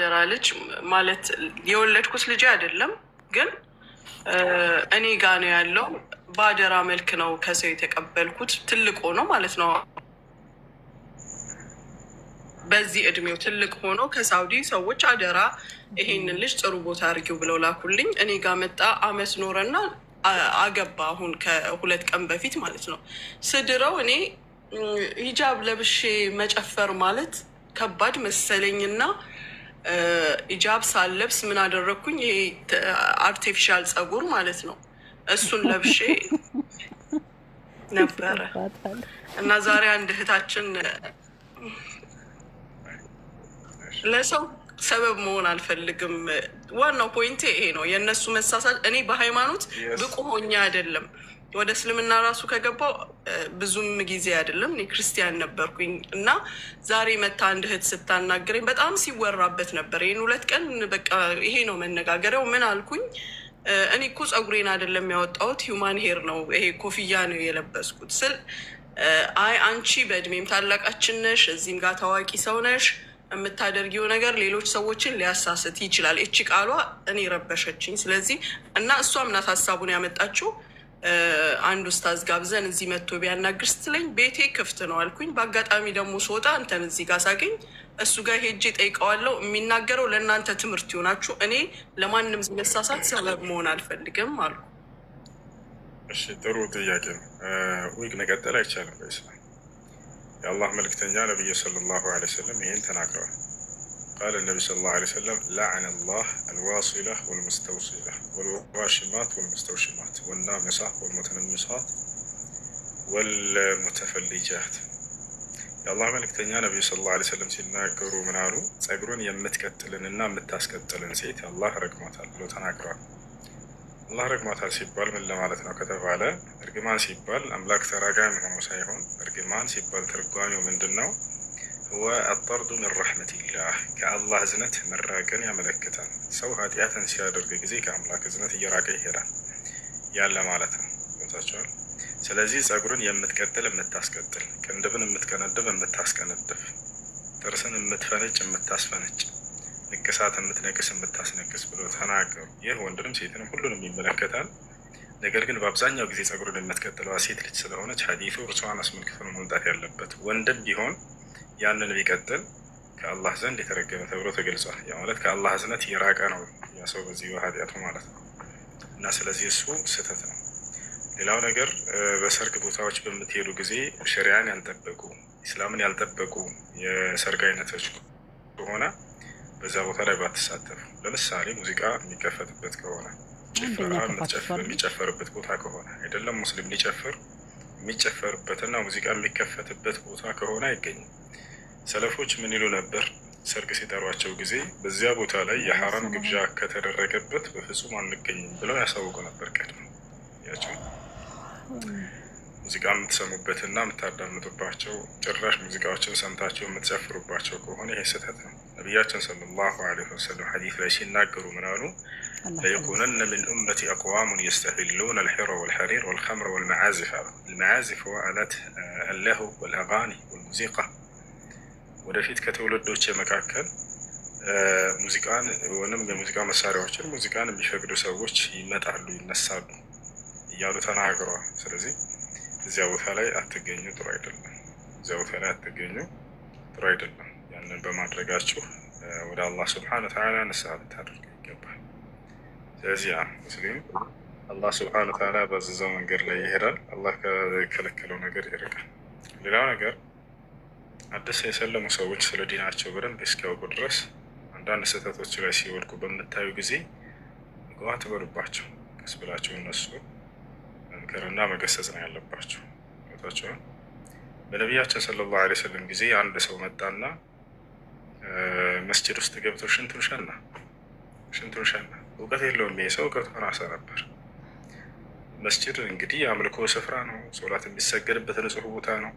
አደራ ልጅ ማለት የወለድኩት ልጅ አይደለም፣ ግን እኔ ጋ ነው ያለው። በአደራ መልክ ነው ከሰው የተቀበልኩት። ትልቅ ሆኖ ማለት ነው፣ በዚህ እድሜው ትልቅ ሆኖ ከሳውዲ ሰዎች አደራ ይሄንን ልጅ ጥሩ ቦታ አድርጊው ብለው ላኩልኝ። እኔ ጋ መጣ፣ አመት ኖረና አገባ። አሁን ከ2 ቀን በፊት ማለት ነው። ስድረው እኔ ሂጃብ ለብሼ መጨፈር ማለት ከባድ መሰለኝና ሂጃብ ሳለብስ ምን አደረግኩኝ? ይሄ አርቲፊሻል ፀጉር ማለት ነው፣ እሱን ለብሼ ነበረ እና ዛሬ አንድ እህታችን ለሰው ሰበብ መሆን አልፈልግም። ዋናው ፖይንቴ ይሄ ነው፣ የእነሱ መሳሳት። እኔ በሃይማኖት ብቁ ሆኜ አይደለም ወደ እስልምና ራሱ ከገባው ብዙም ጊዜ አይደለም። እኔ ክርስቲያን ነበርኩኝ እና ዛሬ መታ አንድ እህት ስታናግረኝ በጣም ሲወራበት ነበር። ይህን 2 ቀን በቃ ይሄ ነው መነጋገሪያው። ምን አልኩኝ? እኔ እኮ ፀጉሬን አይደለም ያወጣሁት ሂውማን ሄር ነው፣ ይሄ ኮፍያ ነው የለበስኩት ስል አይ አንቺ በእድሜም ታላቃችን ነሽ፣ እዚህም ጋር ታዋቂ ሰው ነሽ፣ የምታደርጊው ነገር ሌሎች ሰዎችን ሊያሳስት ይችላል። እቺ ቃሏ እኔ ረበሸችኝ። ስለዚህ እና እሷም ናት ሀሳቡን ያመጣችው። አንድ ኡስታዝ ጋብዘን እዚህ መጥቶ ቢያናግር ስትለኝ ቤቴ ክፍት ነው አልኩኝ። በአጋጣሚ ደግሞ ስወጣ አንተን እዚህ ጋር ሳገኝ እሱ ጋር ሄጄ ጠይቀዋለሁ። የሚናገረው ለእናንተ ትምህርት ይሆናችሁ፣ እኔ ለማንም መሳሳት ሰበብ መሆን አልፈልግም አሉ። እሺ ጥሩ ጥያቄ ነው። ዊግ መቀጠል አይቻልም በኢስላም። የአላህ መልክተኛ ነቢዩ ሰለላሁ ዐለይሂ ወሰለም ይህን ተናግረዋል። ቃለ ነቢ ሰለላሁ ዐለይሂ ወሰለም ለዐነ ላህ አልዋሲላ ወልሙስተውሲላ ወልዋሽማት ወልሙስተውሽማት ወናሚሳት ወልሙተነሚሳት ወልሙተፈልጃት። የአላህ መልክተኛ ነቢዩ ሰለላሁ ዐለይሂ ወሰለም ሲናገሩ ምን አሉ? ጸጉሩን የምትቀጥልንና የምታስቀጥልን ሴት አላህ ረግሟታል ብሎ ተናግረዋል። አላህ ረግሟታል ሲባል ምን ለማለት ነው ከተባለ፣ እርግማን ሲባል አምላክ ተራጋሚ ሆኖ ሳይሆን እርግማን ሲባል ትርጓሜው ምንድን ነው? هو الطرد من رحمة الله كالله እዝነት መራቅን ያመለክታል። ሰው ኃጢአትን ሲያደርግ ጊዜ ከአምላክ እዝነት እየራቀ ይሄዳል ያለ ማለት ነው። ቦታቸዋል። ስለዚህ ጸጉርን የምትቀጥል የምታስቀጥል፣ ቅንድብን የምትከነድብ የምታስከነድብ፣ ጥርስን የምትፈነጭ የምታስፈነጭ፣ ንቅሳት የምትነቅስ የምታስነቅስ ብሎ ተናገሩ። ይህ ወንድንም ሴትንም ሁሉንም ይመለከታል። ነገር ግን በአብዛኛው ጊዜ ጸጉርን የምትቀጥለዋ ሴት ልጅ ስለሆነች ሐዲሱ እርሷን አስመልክቶ ነው መምጣት ያለበት። ወንድም ቢሆን ያንን ቢቀጥል ከአላህ ዘንድ የተረገመ ተብሎ ተገልጿል። ያ ማለት ከአላህ እዝነት የራቀ ነው ያ ሰው በዚህ ኃጢአቱ ማለት ነው። እና ስለዚህ እሱ ስህተት ነው። ሌላው ነገር በሰርግ ቦታዎች በምትሄዱ ጊዜ ሸሪያን ያልጠበቁ ኢስላምን ያልጠበቁ የሰርግ አይነቶች ከሆነ በዛ ቦታ ላይ ባትሳተፉ። ለምሳሌ ሙዚቃ የሚከፈትበት ከሆነ ጭፈራ የሚጨፈርበት ቦታ ከሆነ አይደለም ሙስሊም ሊጨፍር የሚጨፈርበትና ሙዚቃ የሚከፈትበት ቦታ ከሆነ አይገኝም። ሰለፎች ምን ይሉ ነበር? ሰርግ ሲጠሯቸው ጊዜ በዚያ ቦታ ላይ የሐራም ግብዣ ከተደረገበት በፍጹም አንገኝም ብለው ያሳውቁ ነበር። ቀድሞ ያቸው ሙዚቃ የምትሰሙበትና የምታዳምጡባቸው ጭራሽ ሙዚቃዎችን ሰምታቸው የምትጨፍሩባቸው ከሆነ ይሄ ስህተት ነው። ነቢያችን ሰለላሁ ዐለይሂ ወሰለም ሐዲስ ላይ ሲናገሩ ምን አሉ? ለየኩነነ ሚን ኡመቲ አቅዋሙን የስተሂሉነ አልሒረ ወልሐሪር ወልኸምረ ወልመዓዚፍ አሉ። አልመዓዚፍ ሁወ አላት አለሁ ወልአጋኒ ወልሙዚቃ። ወደፊት ከትውልዶች መካከል ሙዚቃን ወይም የሙዚቃ መሳሪያዎችን ሙዚቃን የሚፈቅዱ ሰዎች ይመጣሉ፣ ይነሳሉ እያሉ ተናግረዋል። ስለዚህ እዚያ ቦታ ላይ አትገኙ፣ ጥሩ አይደለም። እዚያ ቦታ ላይ አትገኙ፣ ጥሩ አይደለም። ያንን በማድረጋችሁ ወደ አላህ ስብሐነ ወተዓላ ንስሐ ልታደርጉ ይገባል። ስለዚህ ሙስሊም አላህ ስብሐነ ወተዓላ ባዘዘው መንገድ ላይ ይሄዳል፣ አላህ ከከለከለው ነገር ይርቃል። ሌላው ነገር አዲስ የሰለሙ ሰዎች ስለ ዲናቸው በደንብ እስኪያውቁ ድረስ አንዳንድ ስህተቶች ላይ ሲወድቁ በምታዩ ጊዜ ግዋ ትበሉባቸው፣ ቀስ ብላቸው እነሱ መምከርና መገሰጽ ነው ያለባቸው። ቦታቸውን በነቢያችን ሰለላሁ ዐለይሂ ወሰለም ጊዜ አንድ ሰው መጣና መስጂድ ውስጥ ገብቶ ሽንቱን ሸና። እውቀት የለውም ይሄ ሰው፣ እውቀቱን አሳ ነበር። መስጂድ እንግዲህ የአምልኮ ስፍራ ነው፣ ሶላት የሚሰገድበት ንጹህ ቦታ ነው።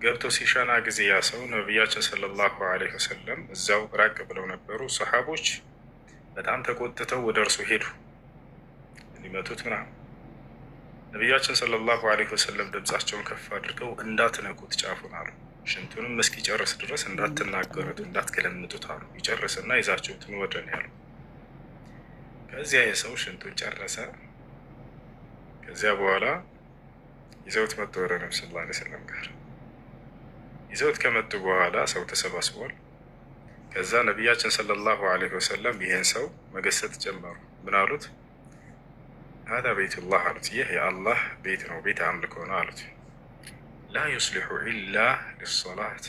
ገብቶ ሲሸና ጊዜ ያ ሰው ነቢያችን ሰለላሁ ዐለይሂ ወሰለም እዚያው ራቅ ብለው ነበሩ። ሰሓቦች በጣም ተቆጥተው ወደ እርሱ ሄዱ ሊመቱት ምናምን። ነቢያችን ሰለላሁ ዐለይሂ ወሰለም ድምፃቸውን ከፍ አድርገው እንዳትነኩት ጫፉን አሉ። ሽንቱንም እስኪጨርስ ድረስ እንዳትናገሩት እንዳትገለምጡት አሉ። ይጨርስና ይዛችሁትን ወደ እኔ አሉ። ከዚያ የሰው ሽንቱን ጨረሰ። ከዚያ በኋላ ይዘውት መጡ ወደ ነብዩ ሰለላሁ ዐለይሂ ወሰለም ጋር። ይዘውት ከመጡ በኋላ ሰው ተሰባስቧል። ከዛ ነቢያችን ሰለላሁ ዐለይሂ ወሰለም ይሄን ሰው መገሰጥ ጀመሩ። ምን አሉት? ሀዛ ቤቱላህ አሉት። ይህ የአላህ ቤት ነው፣ ቤት አምልኮ ነው አሉት። ላ ዩስሊሑ ኢላ ሊሰላት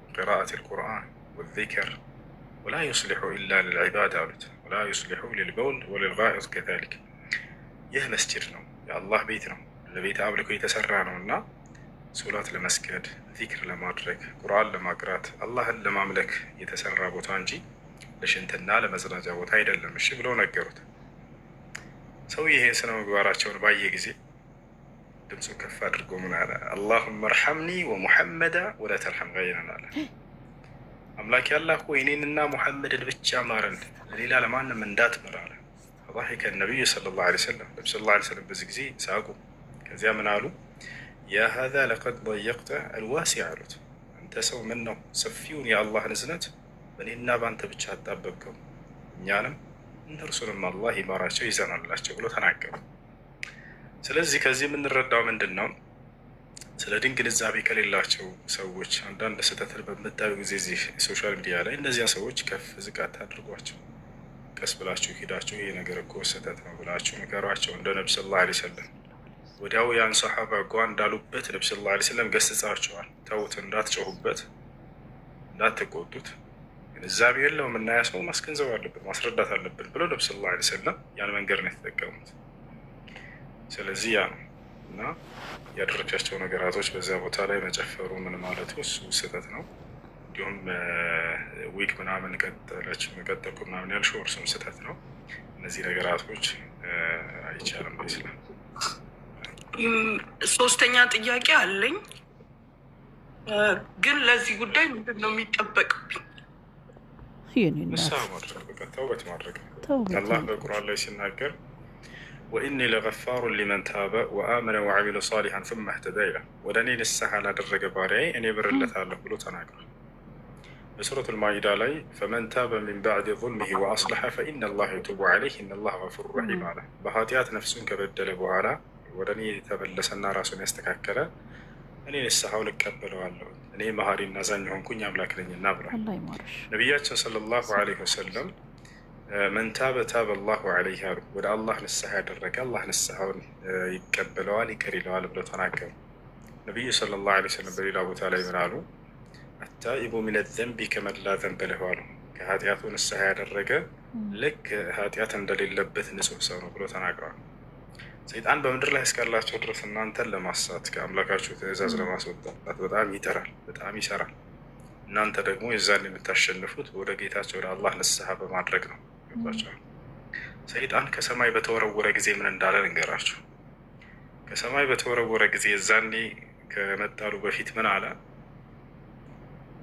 ወቂራአት ልቁርአን ወዚክር ወላ ዩስሊሑ ኢላ ልልዒባድ አሉት። ወላ ዩስሊሑ ልልበውል ወልልጋኢጥ ከዛሊክ። ይህ መስጅድ ነው፣ የአላህ ቤት ነው፣ ለቤት አምልኮ የተሰራ ነው እና ሶላት ለመስገድ ዚክር ለማድረግ ቁርአን ለማቅራት አላህን ለማምለክ የተሰራ ቦታ እንጂ ለሽንትና ለመጸዳጃ ቦታ አይደለም። እሺ ብለው ነገሩት። ሰው ይሄን ስነ ምግባራቸውን ባየ ጊዜ ድምፁን ከፍ አድርጎ ምን አለ? አላሁመ እርሐምኒ ወሙሐመዳ ወላ ተርሐም ገይረና አለ። አምላክ ያላህ ሆይ እኔንና ሙሐመድን ብቻ ማረን፣ ለሌላ ለማንም እንዳትምር አለ። ፈضحك النبي صلى الله عليه وسلم ነብዩ ሰለላሁ ዐለይሂ ወሰለም በዚህ ጊዜ ሳቁ። ከዚያ ምን አሉ? ያ ሀዛ ለቀድ ضየቅተ አልዋሲዕ አሉት። አንተ ሰው ምን ነው ሰፊውን የአላህን እዝነት በእኔና በአንተ ብቻ አጣበብከው፣ እኛንም እነርሱንም አላህ ይማራቸው ይዘናላቸው ብሎ ተናገሩ። ስለዚህ ከዚህ የምንረዳው ምንድን ነው? ስለ ድን ግንዛቤ ከሌላቸው ሰዎች አንዳንድ ስህተትን በምታዩ ጊዜ እዚህ ሶሻል ሚዲያ ላይ እነዚያ ሰዎች ከፍ ዝቅ አታድርጓቸው። ቀስ ብላችሁ ሂዳችሁ ይሄ ነገር እኮ ስህተት ነው ብላችሁ ንገሯቸው። እንደ ነብዩ ሰለላሁ ዐለይሂ ወሰለም ወዲያው ያን ሰሓባ ጓ እንዳሉበት ነብዩ ሰለላሁ ዐለይሂ ወሰለም ገስጻቸዋል። ተውት፣ እንዳትጮሁበት፣ እንዳትቆጡት፣ ግንዛቤ የለውም እና ያ ሰው ማስገንዘብ አለብን ማስረዳት አለብን ብለው ነብዩ ሰለላሁ ዐለይሂ ወሰለም ያን መንገድ ነው የተጠቀሙት። ስለዚህ ያ ነው እና ያደረቻቸው ነገራቶች በዚያ ቦታ ላይ መጨፈሩ ምን ማለቱ እሱ ስህተት ነው። እንዲሁም ዊክ ምናምን ቀጠልኩ ምናምን ያልሽው እርሱም ስህተት ነው። እነዚህ ነገራቶች አይቻልም በኢስላም። ሶስተኛ ጥያቄ አለኝ፣ ግን ለዚህ ጉዳይ ምንድን ነው የሚጠበቅብኝ? ንስሐ ማድረግ፣ በቃ ተውበት ማድረግ። አላህ በቁርአን ላይ ሲናገር ወኢኒ ለገፋሩ ሊመን ታበ ወአመነ ወዐሚለ ሷሊሐን ሱመ እህተዳ ይላል። ወደ እኔ ንስሐ ላደረገ ባሪያዬ እኔ ብርለታለሁ ብሎ ተናግሯል። በሱረቱል ማኢዳ ላይ ፈመን ታበ ሚን ባዕድ ዙልሚሂ ወአስለሐ ፈኢነ ላህ የቱቡ ዐለይህ ኢነላህ ገፉሩ ረሒም አለ። በኃጢአት ነፍሱን ከበደለ በኋላ ወደ እኔ የተመለሰና ራሱን ያስተካከለ እኔ ንስሐውን እቀበለዋለሁ፣ እኔ መሀሪና አዛኝ ሆንኩኝ አምላክ ነኝና ብሏል ነቢያችን ሰለላሁ ዐለይሂ ወሰለም። መን ታበ ታበ አላሁ ዐለይህ አሉ። ወደ አላህ ንስሐ ያደረገ አላህ ንስሐውን ይቀበለዋል ይቅር ይለዋል ብለው ተናገሩ። ነቢዩ ሰለላሁ ዐለይሂ ወሰለም በሌላ ቦታ ላይ ምን አሉ? አታኢቡ ሚነ ዘንቢ ከመን ላ ዘንበ ለሁ አሉ። ከኃጢአቱ ንስሐ ያደረገ ልክ ኃጢአት እንደሌለበት ንጹሕ ሰው ነው ብሎ ተናግረዋል። ሰይጣን በምድር ላይ እስካላቸው ድረስ እናንተን ለማሳት ከአምላካችሁ ትእዛዝ ለማስወጣት በጣም ይጠራል፣ በጣም ይሰራል። እናንተ ደግሞ የዛን የምታሸንፉት ወደ ጌታቸው ወደ አላህ ንስሐ በማድረግ ነው። ገባቸው? ሰይጣን ከሰማይ በተወረወረ ጊዜ ምን እንዳለ ልንገራችሁ። ከሰማይ በተወረወረ ጊዜ የዛኔ ከመጣሉ በፊት ምን አለ?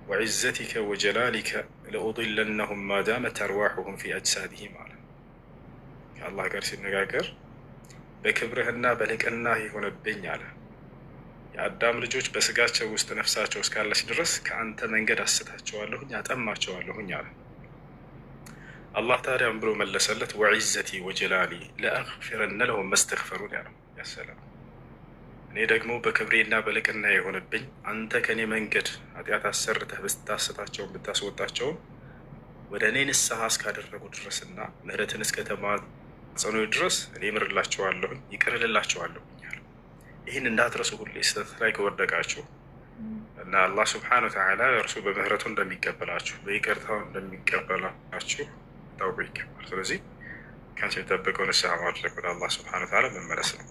ወዒዘቲከ ወጀላሊከ ለኡድለነሁም ማዳመት አርዋሑሁም ፊ አጅሳድሂም አለ። ከአላህ ጋር ሲነጋገር በክብርህና በልቅናህ የሆነብኝ አለ የአዳም ልጆች በስጋቸው ውስጥ ነፍሳቸው እስካለች ድረስ ከአንተ መንገድ አስታቸዋለሁኝ አጠማቸዋለሁኝ አለ። አላህ ታዲያም ብሎ መለሰለት ወዒዘቲ ወጀላሊ ለአግፊረነ ለሁም መስተግፈሩን ያለው ያሰላም። እኔ ደግሞ በክብሬና በልቅና የሆነብኝ አንተ ከእኔ መንገድ ኃጢአት አሰርተህ ብታስታቸውን ብታስወጣቸውን ወደ እኔ ንስሐ እስካደረጉ ድረስና ምህረትን እስከተማጸኑ ድረስ እኔ ምርላቸዋለሁኝ ይቅርልላቸዋለሁኝ። ይህን እንዳትረሱ ሁሌ ስህተት ላይ ከወደቃችሁ እና አላህ ስብሐነሁ ወተዓላ እርሱ በምህረቱ እንደሚቀበላችሁ በይቅርታው እንደሚቀበላችሁ ታውቁ ይገባል። ስለዚህ ከአንቺ የሚጠበቀው ንስሐ ማድረግ ወደ አላህ ስብሐነሁ ወተዓላ መመለስ ነው።